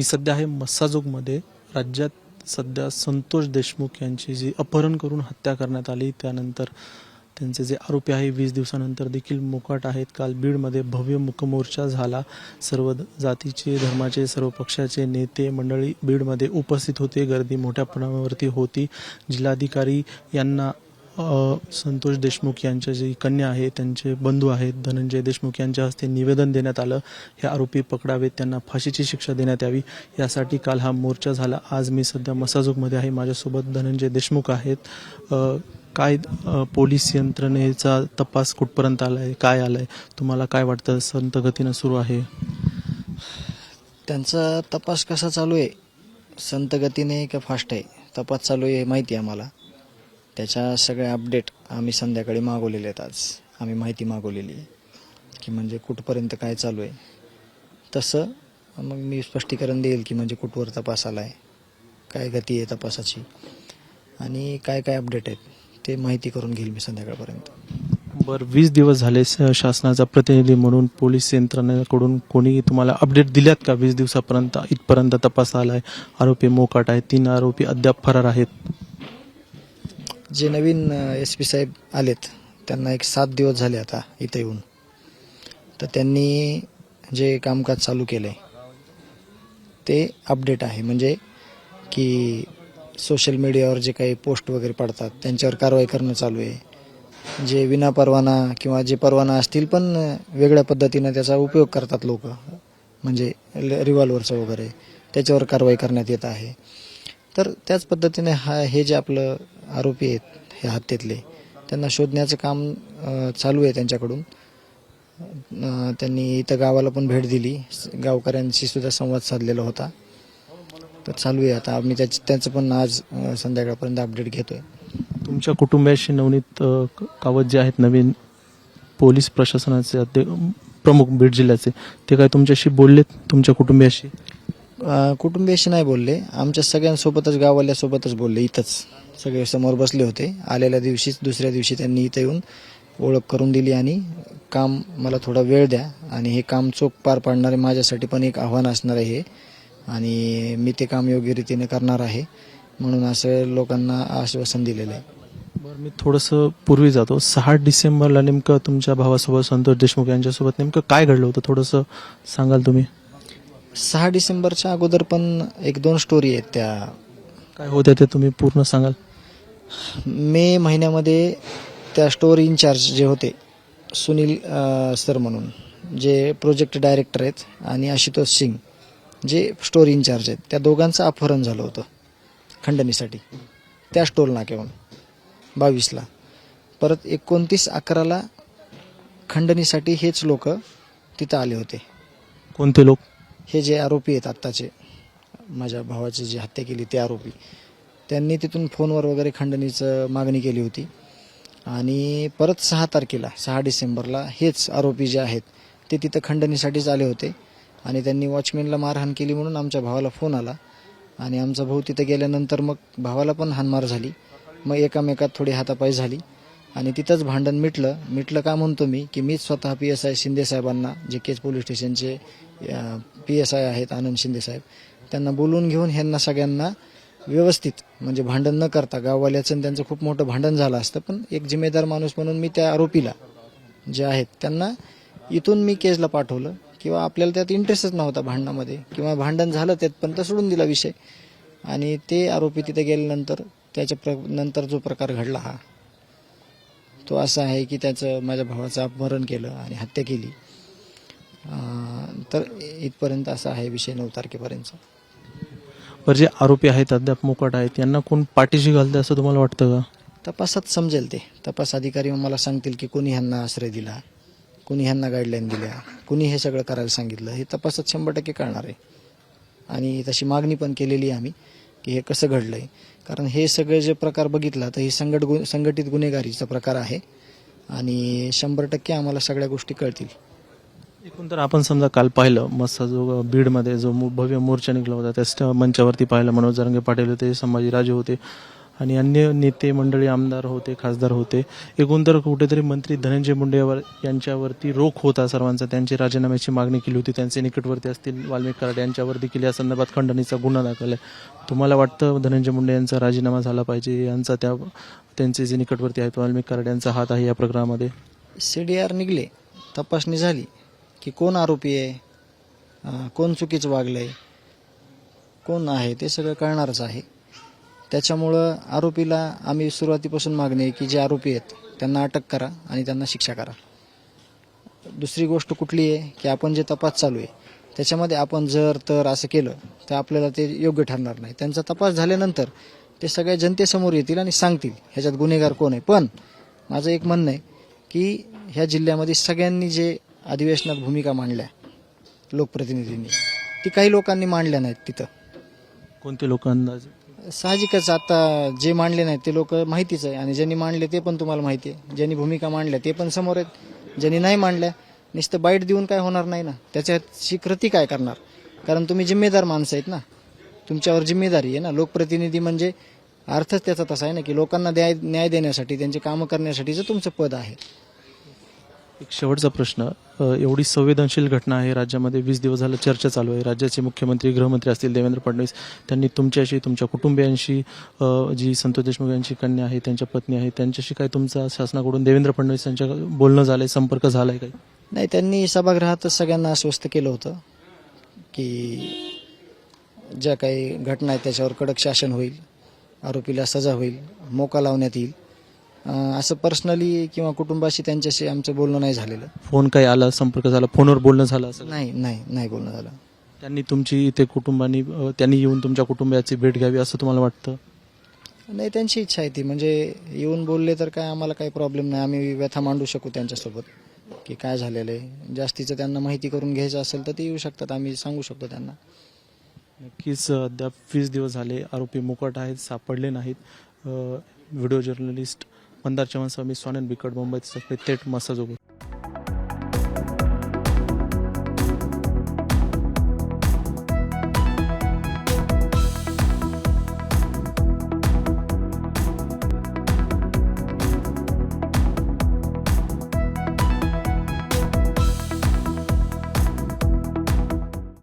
मी सध्या आहे मस्साजोगमध्ये. राज्यात सध्या संतोष देशमुख यांची जी अपहरण करून हत्या करण्यात आली, त्यानंतर त्यांचे जे आरोपी आहे 20 दिवसानंतर देखील मोकाट आहेत. काल बीडमध्ये भव्य मूकमोर्चा झाला. सर्व जातीचे, धर्माचे, सर्व पक्षाचे नेते मंडळी बीडमध्ये उपस्थित होते. गर्दी मोठ्या प्रमाणावरती होती. जिल्हाधिकारी यांना संतोष देशमुख यांच्या जी कन्या आहे, त्यांचे बंधू आहेत धनंजय देशमुख, यांच्या हस्ते निवेदन देण्यात आलं. हे आरोपी पकडावेत, त्यांना फाशीची शिक्षा देण्यात यावी, यासाठी काल हा मोर्चा झाला. आज मी सध्या मसाजोगमध्ये आहे. माझ्यासोबत धनंजय देशमुख आहेत. काय पोलीस यंत्रणेचा तपास कुठपर्यंत आलाय, काय आलंय, तुम्हाला काय वाटतं? संत गतीनं सुरू आहे त्यांचा तपास कसा चालू आहे? संत गतीने का फास्ट आहे तपास चालू आहे माहिती आहे आम्हाला. त्याच्या सगळ्या अपडेट आम्ही संध्याकाळी मागवलेले आहेत. आज आम्ही माहिती मागवलेली आहे की म्हणजे कुठपर्यंत काय चालू आहे. तसं मग मी स्पष्टीकरण देईल की म्हणजे कुठवर तपास आला आहे, काय गती आहे तपासाची आणि काय काय अपडेट आहेत ते माहिती करून घेईल मी संध्याकाळपर्यंत. बरं, 20 दिवस झाले शासनाचा प्रतिनिधी म्हणून पोलीस यंत्रणेकडून कोणी तुम्हाला अपडेट दिल्यात का? 20 दिवसापर्यंत इथपर्यंत तपास आलाय, आरोपी मोकाट आहेत, 3 आरोपी अद्याप फरार आहेत. जे नवीन SP साहेब आलेत त्यांना एक 7 दिवस झाले आता इथे येऊन. तर त्यांनी जे कामकाज चालू केलं आहे ते अपडेट आहे. म्हणजे की सोशल मीडियावर जे काही पोस्ट वगैरे पडतात त्यांच्यावर कारवाई करणं चालू आहे. जे विनापरवाना किंवा जे परवाना असतील पण वेगळ्या पद्धतीनं त्याचा उपयोग करतात लोक, म्हणजे रिव्हॉल्वरचा वगैरे, त्याच्यावर कारवाई करण्यात येत आहे. तर त्याच पद्धतीने हे जे आपलं आरोपी आहेत हे हत्येतले, त्यांना शोधण्याचं काम चालू आहे त्यांच्याकडून. त्यांनी इथं गावाला पण भेट दिली, गावकऱ्यांशी सुद्धा संवाद साधलेला होता. तर चालू आहे आता. आम्ही त्याचं पण आज संध्याकाळपर्यंत अपडेट घेतोय. तुमच्या कुटुंबियाशी नवनीत कावत जे आहेत नवीन पोलीस प्रशासनाचे प्रमुख बीड जिल्ह्याचे, ते काय तुमच्याशी बोललेत? तुमच्या कुटुंबियाशी कुटुंबियाशी नाही बोलले, आमच्या सगळ्यांसोबतच गावाल्यासोबतच बोलले. इथंच सगळे समोर बसले होते. आलेल्या दिवशीच दुसऱ्या दिवशी त्यांनी इथं येऊन ओळख करून दिली आणि काम मला थोडा वेळ द्या आणि हे काम चोख पार पाडणारे माझ्यासाठी पण एक आव्हान असणार आहे हे, आणि मी ते काम योग्य रीतीने करणार आहे म्हणून असं लोकांना आश्वासन दिलेलं आहे. बरं, मी थोडंसं पूर्वी जातो. 6 डिसेंबरला नेमकं तुमच्या भावासोबत संतोष देशमुख यांच्यासोबत नेमकं काय घडलं होतं, थोडंसं सांगाल तुम्ही? 6 डिसेंबरच्या अगोदर पण 1-2 स्टोरी आहेत. त्या काय होत्या ते तुम्ही पूर्ण सांगाल? मे महिन्यामध्ये त्या स्टोर इन्चार्ज जे होते सुनील सर म्हणून, जे प्रोजेक्ट डायरेक्टर आहेत, आणि आशुतोष सिंग जे स्टोर इन्चार्ज आहेत, त्या दोघांचं अपहरण झालं होतं खंडणीसाठी त्या स्टोर नाक्याहून 22ला. परत 29/11ला खंडणीसाठी हेच लोक तिथं आले होते. कोणते लोक? हे जे आरोपी आहेत आत्ताचे, माझ्या भावाची जी हत्या केली ते आरोपी, त्यांनी तिथून फोनवर वगैरे खंडणीचं मागणी केली होती. आणि परत 6 डिसेंबरला हेच आरोपी जे आहेत ते तिथं खंडणीसाठीच आले होते आणि त्यांनी वॉचमॅनला मारहाण केली म्हणून आमच्या भावाला फोन आला. आणि आमचा भाऊ तिथं गेल्यानंतर मग भावाला पण हाणमार झाली. मग एकामेकात थोडी हातापाई झाली आणि तिथंच भांडण मिटलं का म्हणतो मी, की मीच स्वतः PSI शिंदे साहेबांना, जे केज पोलीस स्टेशनचे PSI आहेत आनंद शिंदे साहेब, त्यांना बोलवून घेऊन ह्यांना सगळ्यांना व्यवस्थित, म्हणजे भांडण न करता, गाववाल्याचं आणि त्यांचं खूप मोठं भांडण झालं असतं, पण एक जिम्मेदार माणूस म्हणून मी त्या आरोपीला जे आहेत त्यांना इथून मी केजला पाठवलं. किंवा आपल्याला त्यात इंटरेस्टच नव्हता भांडणामध्ये, किंवा भांडण झालं त्यात पण तर सोडून दिला विषय. आणि ते आरोपी तिथे गेल्यानंतर नंतर जो प्रकार घडला हा तो असा आहे की त्याचं माझ्या भावाचं अपहरण केलं आणि हत्या केली. तर इथपर्यंत असा आहे विषय 9 तारखेपर्यंत. बरं, जे आरोपी आहेत अद्याप मोकाट आहेत, यांना कोण पाठीशी घालते असं तुम्हाला वाटतं का? तपासात समजेल. ते तपास अधिकारी मला सांगतील की कोणी ह्यांना आश्रय दिला, कुणी ह्यांना गाईडलाईन दिल्या, कुणी हे सगळं करायला सांगितलं, हे तपासात 100% कळणार आहे. आणि तशी मागणी पण केलेली आहे आम्ही की हे कसं घडलं आहे. कारण हे सगळे जे प्रकार बघितला तर ही संघटित गुन्हेगारीचा प्रकार आहे आणि 100% आम्हाला सगळ्या गोष्टी कळतील. एकूण तर आपण समजा काल पाहिलं मस्त जो बीडमध्ये जो भव्य मोर्चा निघाला होता, त्या मंचावरती पाहिलं मनोज जरांगे पाटील होते, संभाजीराजे होते, आणि अन्य नेते मंडळी आमदार होते, खासदार होते. एकूण तर कुठेतरी मंत्री धनंजय मुंडे यांच्यावरती रोख होता सर्वांचा. त्यांची राजीनाम्याची मागणी केली होती. त्यांचे निकटवर्ती असतील वाल्मिक कराड यांच्यावर देखील या संदर्भात खंडणीचा गुन्हा दाखल आहे. तुम्हाला वाटतं धनंजय मुंडे यांचा राजीनामा झाला पाहिजे, यांचा त्यांचे जे निकटवर्ती आहेत वाल्मिक कराड यांचा हात आहे या प्रकरणामध्ये? CDR निघले, तपासणी झाली की कोण आरोपी आहे, कोण चुकीचं वागलंय, कोण आहे ते सगळं कळणारच आहे. त्याच्यामुळं आरोपीला आम्ही सुरुवातीपासून मागणी आहे की जे आरोपी आहेत त्यांना अटक करा आणि त्यांना शिक्षा करा. दुसरी गोष्ट कुठली आहे की आपण जे तपास चालू आहे त्याच्यामध्ये आपण जर तर असं केलं तर आपल्याला ते योग्य ठरणार नाही. त्यांचा तपास झाल्यानंतर ते सगळ्या जनतेसमोर येतील आणि सांगतील ह्याच्यात गुन्हेगार कोण आहे. पण माझं एक म्हणणं आहे की ह्या जिल्ह्यामध्ये सगळ्यांनी जे अधिवेशनात भूमिका मांडल्या लोकप्रतिनिधींनी, ती काही लोकांनी मांडल्या नाहीत. तिथं कोणते लोक अंदाज? साहजिकच आता जे मांडले नाहीत ते लोक माहितीच आहे, आणि ज्यांनी मांडले ते पण तुम्हाला माहिती आहे. ज्यांनी भूमिका मांडल्या ते पण समोर आहेत. ज्यांनी नाही मांडल्या नुसतं बाईट देऊन काय होणार नाही ना, त्याच्याची कृती काय करणार? कारण तुम्ही जिम्मेदार माणसं आहेत ना, तुमच्यावर जिम्मेदारी आहे ना. लोकप्रतिनिधी म्हणजे अर्थच त्याचा तसा आहे ना की लोकांना न्याय देण्यासाठी, त्यांचे कामं करण्यासाठीचं तुमचं पद आहे. एक शेवटचा प्रश्न, एवढी संवेदनशील घटना आहे राज्यामध्ये, 20 दिवस झालं चर्चा चालू आहे. राज्याचे मुख्यमंत्री गृहमंत्री असतील देवेंद्र फडणवीस, त्यांनी तुमच्याशी, तुमच्या कुटुंबियांशी, जी संतोष देशमुख यांची कन्या आहे, त्यांच्या पत्नी आहे, त्यांच्याशी काय तुमचा शासनाकडून देवेंद्र फडणवीस यांच्या बोलणं झालंय, संपर्क झालाय काही? नाही, त्यांनी सभागृहातच सगळ्यांना आश्वस्त केलं होतं की ज्या काही घटना आहेत त्याच्यावर कडक शासन होईल, आरोपीला सजा होईल, मोका लावण्यात येईल. असं पर्सनली किंवा कुटुंबाशी त्यांच्याशी आमचं बोलणं नाही झालेलं. फोन काही आला, संपर्क झाला, फोनवर बोलणं झालं असं? नाही बोलणं झालं. त्यांनी तुमची इथे कुटुंबानी, त्यांनी येऊन तुमच्या कुटुंबाची भेट घ्यावी असं तुम्हाला वाटतं? नाही, त्यांची इच्छा आहे ती, म्हणजे येऊन बोलले तर काय आम्हाला काही प्रॉब्लेम नाही. आम्ही व्यथा मांडू शकू त्यांच्यासोबत की काय झालेलं आहे. जास्तीचं त्यांना माहिती करून घ्यायचं असेल तर ते येऊ शकतात, आम्ही सांगू शकतो त्यांना. नक्कीच अद्याप 20 दिवस झाले आरोपी मुकाट आहेत, सापडले नाहीत. व्हिडिओ जर्नलिस्ट मंदार चव्हाणसह मी स्वानंद बिकट, मुंबईत थेट मसाजोगो.